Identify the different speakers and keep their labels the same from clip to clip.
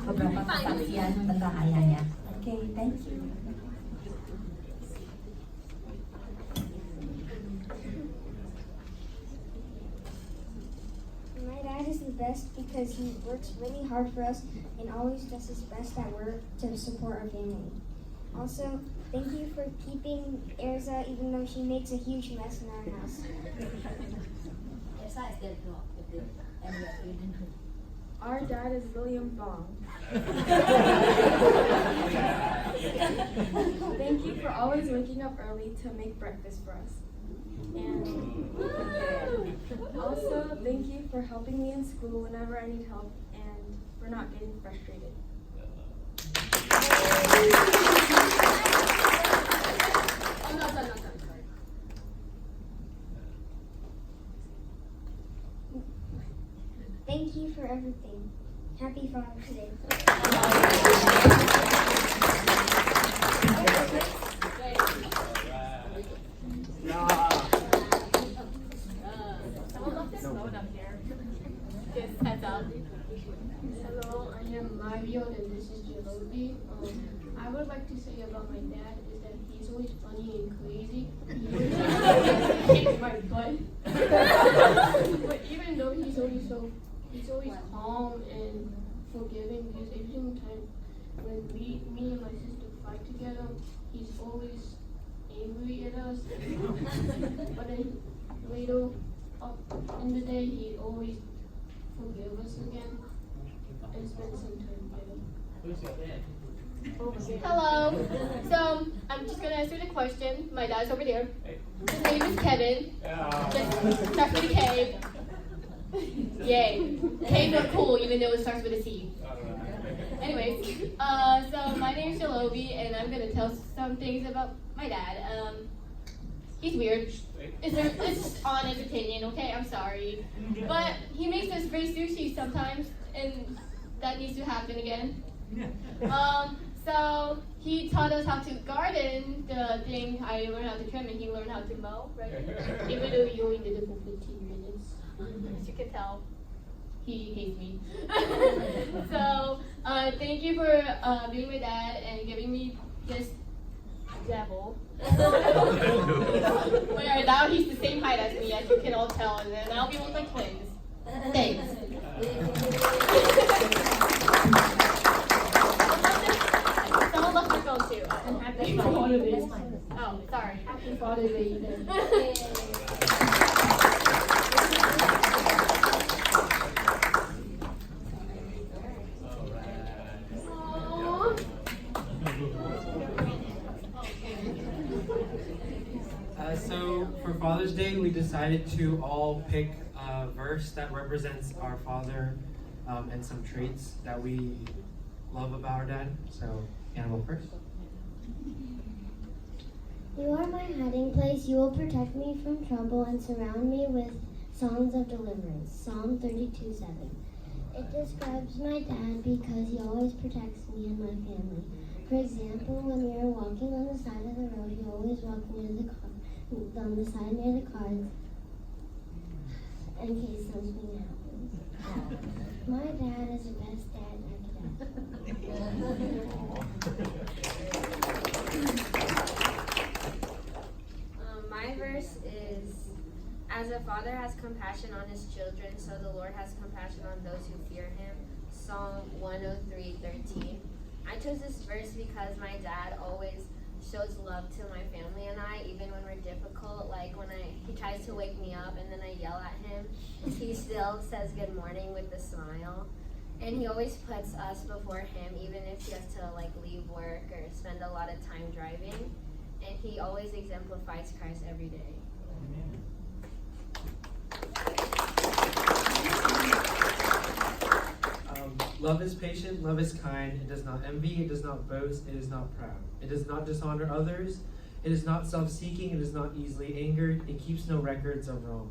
Speaker 1: beberapa kesaksian tentang ayahnya. Oke, thank you.
Speaker 2: My dad is the best because he works really hard for us and always does his best at work to support our family. Also, thank you for keeping Erza even though she makes a huge mess in our house.
Speaker 3: Our dad is William Bong. Thank you for always waking up early to make breakfast for us. And also, thank you for helping me in school whenever I need help and for not getting frustrated.
Speaker 2: Thank you for everything. Happy Father's Day.
Speaker 4: Hello, I am Mario and this is Jalobi. I would like to say about my dad is that he's always funny and crazy. He kicks my butt. But even though he's always calm and forgiving because every single time when me and my sister fight together, he's always angry at us. But then later in the day, he always forgive us again and spend some time together.
Speaker 5: Hello. So I'm just gonna answer the question. My dad's over there. His name is Kevin. Just starts with a K. Yay. K's are cool even though it starts with a C. Anyways, so my name is Jalobi and I'm gonna tell some things about my dad. He's weird. It's honest opinion, okay? I'm sorry. But he makes us great sushi sometimes and that needs to happen again. So he taught us how to garden, the thing I learned how to trim and he learned how to mow, right? Even though you only did it for 15 minutes. As you can tell, he hates me. So thank you for being my dad and giving me this devil. Where now he's the same height as me, as you can all tell, and then now we look like twins. Thanks. Someone left their phone too.
Speaker 4: And happy Father's Day.
Speaker 5: Oh, sorry.
Speaker 4: Happy Father's Day.
Speaker 6: So for Father's Day, we decided to all pick a verse that represents our father and some traits that we love about our dad. So, Annabelle first.
Speaker 2: You are my hiding place. You will protect me from trouble and surround me with songs of deliverance. Psalm 32:7. It describes my dad because he always protects me and my family. For example, when we are walking on the side of the road, he always walks near the car, on the side near the cars in case something happens. My dad is the best dad I could have.
Speaker 7: My verse is, as a father has compassion on his children, so the Lord has compassion on those who fear him. Psalm 103:13. I chose this verse because my dad always shows love to my family and I, even when we're difficult. Like when he tries to wake me up and then I yell at him, he still says good morning with a smile. And he always puts us before him, even if he has to leave work or spend a lot of time driving. And he always exemplifies Christ every day.
Speaker 6: Love is patient, love is kind, it does not envy, it does not boast, it is not proud. It does not dishonor others, it is not self-seeking, it is not easily angered, it keeps no records of wrong.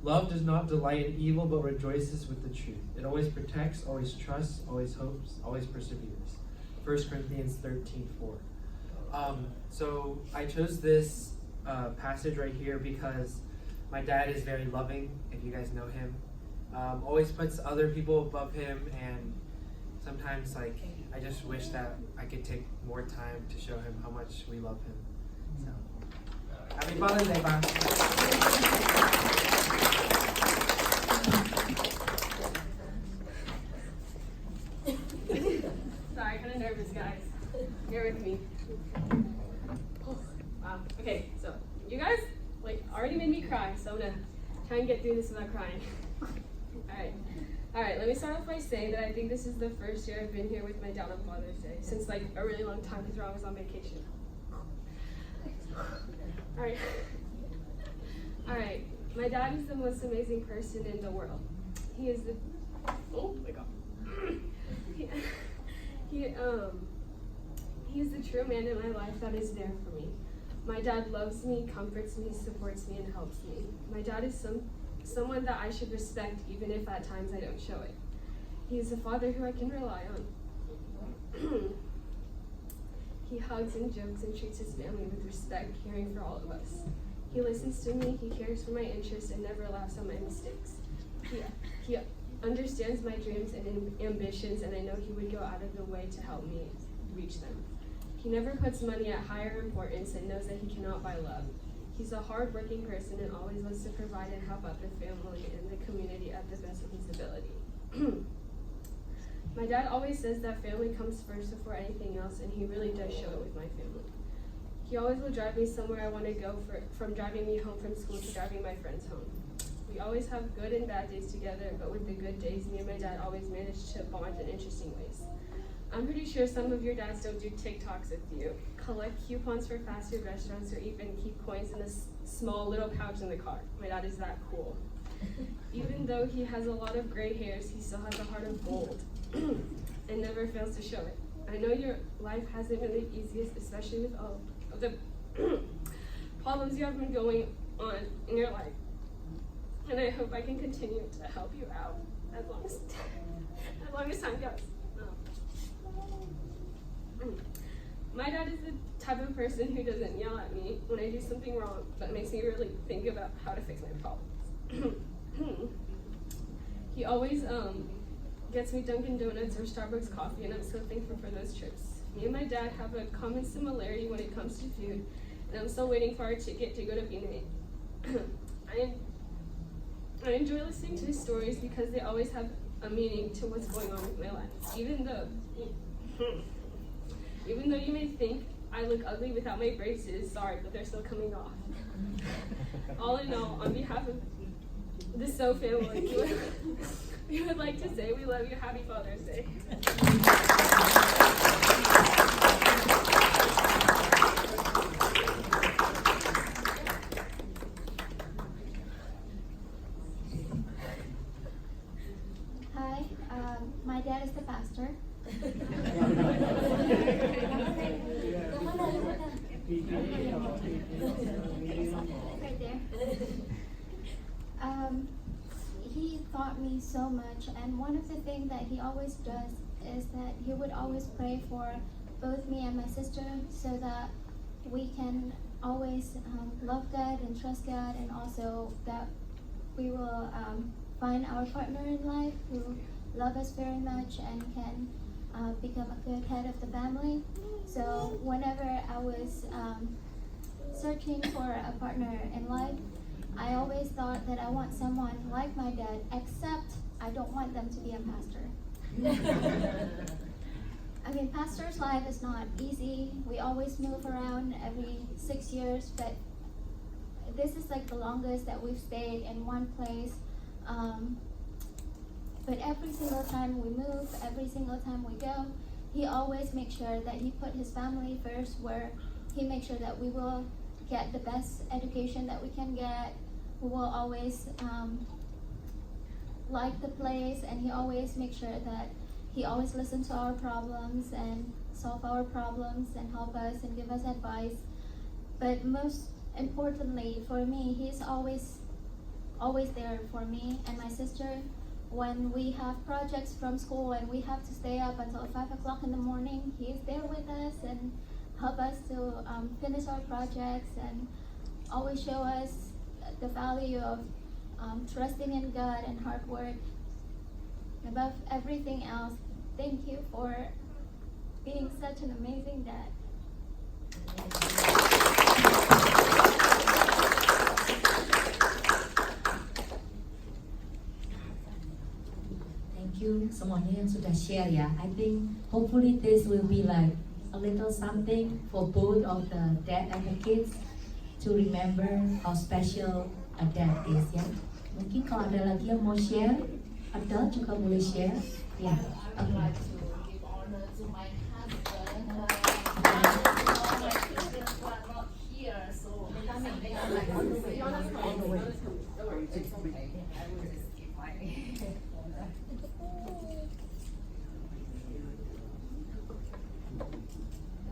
Speaker 6: Love does not delight in evil, but rejoices with the truth. It always protects, always trusts, always hopes, always perseveres. 1 Corinthians 13:4. So I chose this passage right here because my dad is very loving, if you guys know him. Always puts other people above him and sometimes like I just wish that I could take more time to show him how much we love him. So happy Father's Day, Pa.
Speaker 5: Sorry, kind of nervous, guys. Bear with me. Wow. Okay, so you guys already made me cry, so I'm gonna try and get through this without crying. All right. Let me start off by saying that I think this is the first year I've been here with my dad on Father's Day since like a really long time because we're always on vacation. All right. My dad is the most amazing person in the world. He is the oh my god. He is the true man in my life that is there for me. My dad loves me, comforts me, supports me, and helps me. My dad is someone that I should respect even if at times I don't show it. He is a father who I can rely on. He hugs and jokes and treats his family with respect, caring for all of us. He listens to me, he cares for my interests, and never laughs at my mistakes. He understands my dreams and ambitions, and I know he would go out of the way to help me reach them. He never puts money at higher importance and knows that he cannot buy love. He's a hard-working person and always wants to provide and help out the family and the community at the best of his ability. My dad always says that family comes first before anything else, and he really does show it with my family. He always will drive me somewhere I want to go, from driving me home from school to driving my friends home. We always have good and bad days together, but with the good days, me and my dad always manage to bond in interesting ways. I'm pretty sure some of your dads don't do TikToks with you, collect coupons for fast food restaurants, or even keep coins in a small little pouch in the car. My dad is that cool. Even though he has a lot of gray hairs, he still has a heart of gold and never fails to show it. I know your life hasn't been the easiest, especially with all of the problems you have been going on in your life. And I hope I can continue to help you out as long as time goes. My dad is the type of person who doesn't yell at me when I do something wrong, but makes me really think about how to fix my problems. He always gets me Dunkin' Donuts or Starbucks coffee, and I'm so thankful for those trips. Me and my dad have a common similarity when it comes to food, and I'm still waiting for our ticket to go to B&A. I enjoy listening to his stories because they always have a meaning to what's going on with my life. Even though you may think I look ugly without my braces, sorry, but they're still coming off. All in all, on behalf of the So family, we would like to say we love you. Happy Father's Day.
Speaker 2: Hi, my dad is the pastor. Right there. He taught me so much, and one of the things that he always does is that he would always pray for both me and my sister so that we can always love God and trust God, and also that we will find our partner in life who love us very much and can become a good head of the family. So whenever I was searching for a partner in life, I always thought that I want someone like my dad, except I don't want them to be a pastor. I mean, pastor's life is not easy. We always move around every 6 years, but this is like the longest that we've stayed in one place. But every single time we move, every single time we go, he always makes sure that he put his family first, where he makes sure that we will get the best education that we can get. We will always like the place, and he always makes sure that he always listens to our problems and solve our problems and help us and give us advice. But most importantly for me, he's always there for me and my sister. When we have projects from school and we have to stay up until 5 o'clock in the morning, he's there with us and help us to finish our projects and always show us the value of trusting in God and hard work. Above everything else,
Speaker 8: Thank you for being such an amazing dad.
Speaker 1: Thank you semuanya yang sudah share ya. I think hopefully this will be like a little something for both of the dad and the kids to remember how special a dad is ya. Mungkin kalau ada lagi yang mau share, adult juga boleh share. Ya, oke.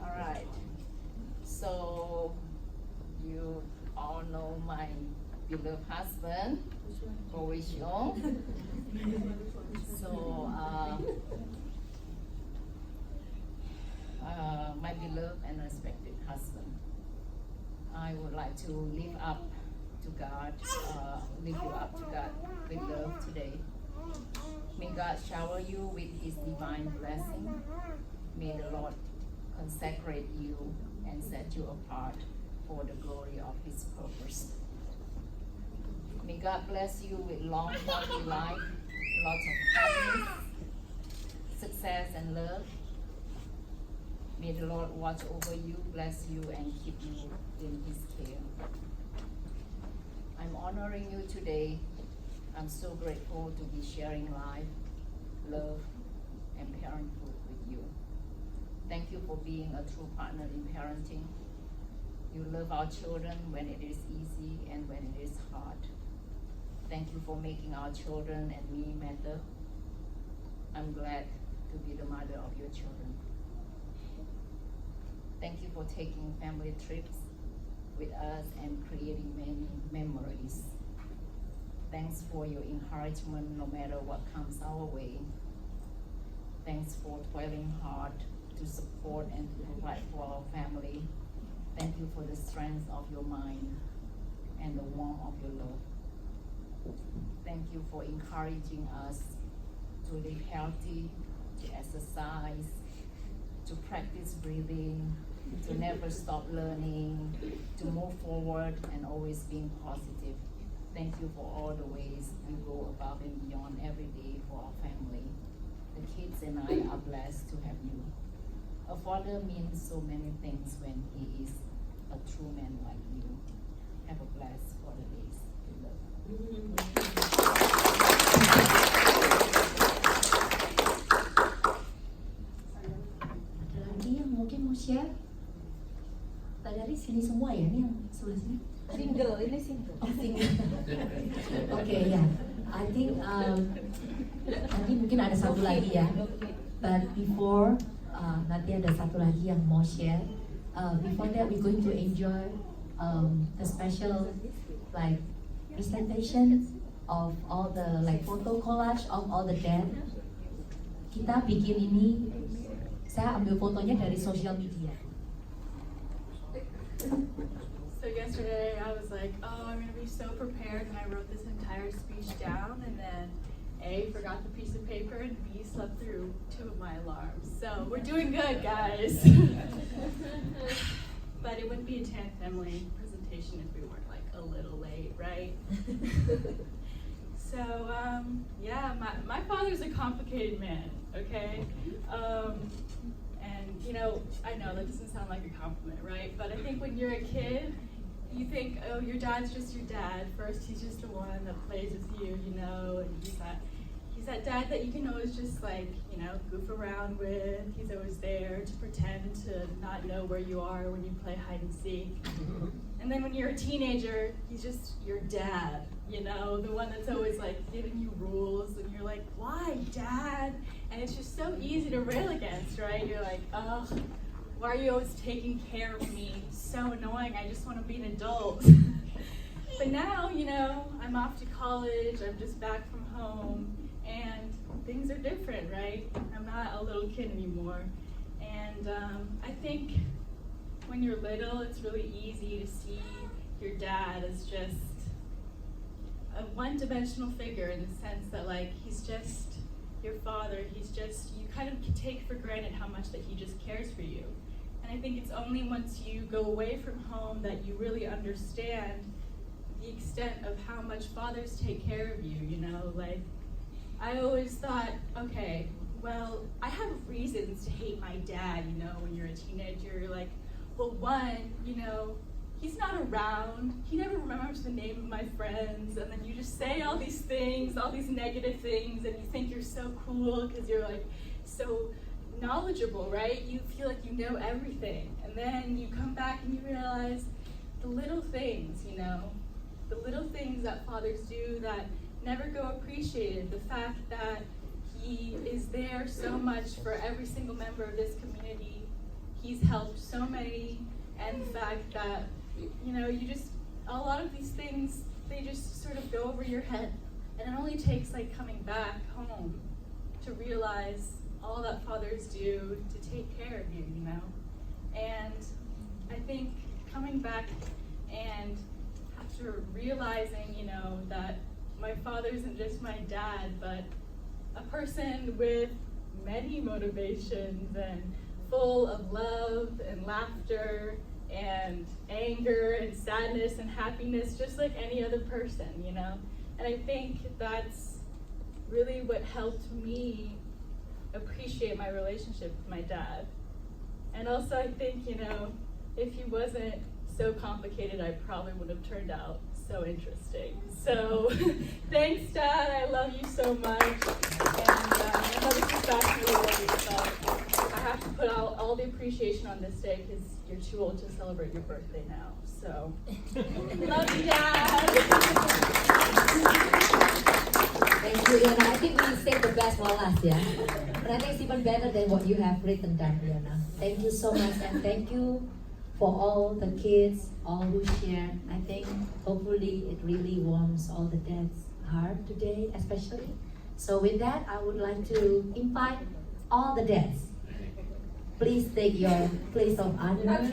Speaker 9: Alright, so you all know my beloved husband, Borisho. So, my beloved and respected husband, I would like to lift up to God, lift you up to God with love today. May God shower you with His divine blessing. May the Lord consecrate you and set you apart for the glory of His purpose. May God bless you with long, healthy life, lots of happiness, success, and love. May the Lord watch over you, bless you, and keep you in His care. I'm honoring you today. I'm so grateful to be sharing life, love, and parenthood with you. Thank you for being a true partner in parenting. You love our children when it is easy and when it is hard. Thank you for making our children and me matter. I'm glad to be the mother of your children. Thank you for taking family trips with us and creating many memories. Thanks for your encouragement no matter what comes our way. Thanks for toiling hard to support and to provide for our family. Thank you for the strength of your mind and the warmth of your love. Thank you for encouraging us to live healthy, to exercise, to practice breathing, to never stop learning, to move forward and always being positive. Thank you for all the ways you go above and beyond every day for our family. The kids and I are blessed to have you. A father means so many things when he is a true man like you. Have a blessed Father days. We love you.
Speaker 1: Ada lagi yang mungkin mau share? Dari sini semua ya, nih yang sebelah sini.
Speaker 9: Single, ini single.
Speaker 1: Oh, single. Oke ya, I think nanti mungkin ada satu lagi ya. But before nanti ada satu lagi yang mau share. Before that, we're going to enjoy the special like presentation of all the like photo collage of all the dad. Kita bikin ini, saya ambil fotonya dari social media.
Speaker 3: So yesterday I was like, oh, I'm gonna be so prepared, and I wrote this entire speech down, and then A, forgot the piece of paper, and B, slept through 2 of my alarms. So we're doing good, guys. But it wouldn't be a Tan family presentation if we weren't like a little late, right? So yeah, my father's a complicated man, okay? And you know, I know that doesn't sound like a compliment, right? But I think when you're a kid, you think, oh, your dad's just your dad. First, he's just the one that plays with you, you know, and he's that dad that you can always just like, you know, goof around with. He's always there to pretend to not know where you are when you play hide and seek. And then when you're a teenager, he's just your dad, you know, the one that's always like giving you rules, and you're like, why, Dad? And it's just so easy to rail against, right? You're like, oh, why are you always taking care of me? So annoying, I just want to be an adult. But now, you know, I'm off to college, I'm just back from home, and things are different, right? I'm not a little kid anymore. And I think when you're little, it's really easy to see your dad as just a one-dimensional figure, in the sense that like he's just your father, he's just, you kind of take for granted how much that he just cares for you. And I think it's only once you go away from home that you really understand the extent of how much fathers take care of you, you know? Like, I always thought, okay, well, I have reasons to hate my dad, you know, when you're a teenager. You're like, well, one, you know, he's not around. He never remembers the name of my friends. And then you just say all these things, all these negative things, and you think you're so cool because you're like so knowledgeable, right? You feel like you know everything. And then you come back and you realize the little things, you know, the little things that fathers do that never go appreciated. The fact that he is there so much for every single member of this community. He's helped so many, and the fact that, you know, you just, a lot of these things, they just sort of go over your head. And it only takes like coming back home to realize all that fathers do to take care of you, you know? And I think coming back and after realizing, you know, that my father isn't just my dad, but a person with many motivations and full of love and laughter and anger and sadness and happiness, just like any other person, you know? And I think that's really what helped me appreciate my relationship with my dad. And also I think, you know, if he wasn't so complicated, I probably would have turned out so interesting. So thanks, Dad. I love you so much. And I know this is fashionably late, but I have to put out all the appreciation on this day because you're too old to celebrate your birthday now. So love you, Dad.
Speaker 1: Thank you, Iana. I think we saved the best for last, yeah. But I think it's even better than what you have written down, Iana. Thank you so much, and thank you for all the kids, all who shared. I think hopefully it really warms all the dads' heart today, especially. So with that, I would like to invite all the dads. Please take your place of honor.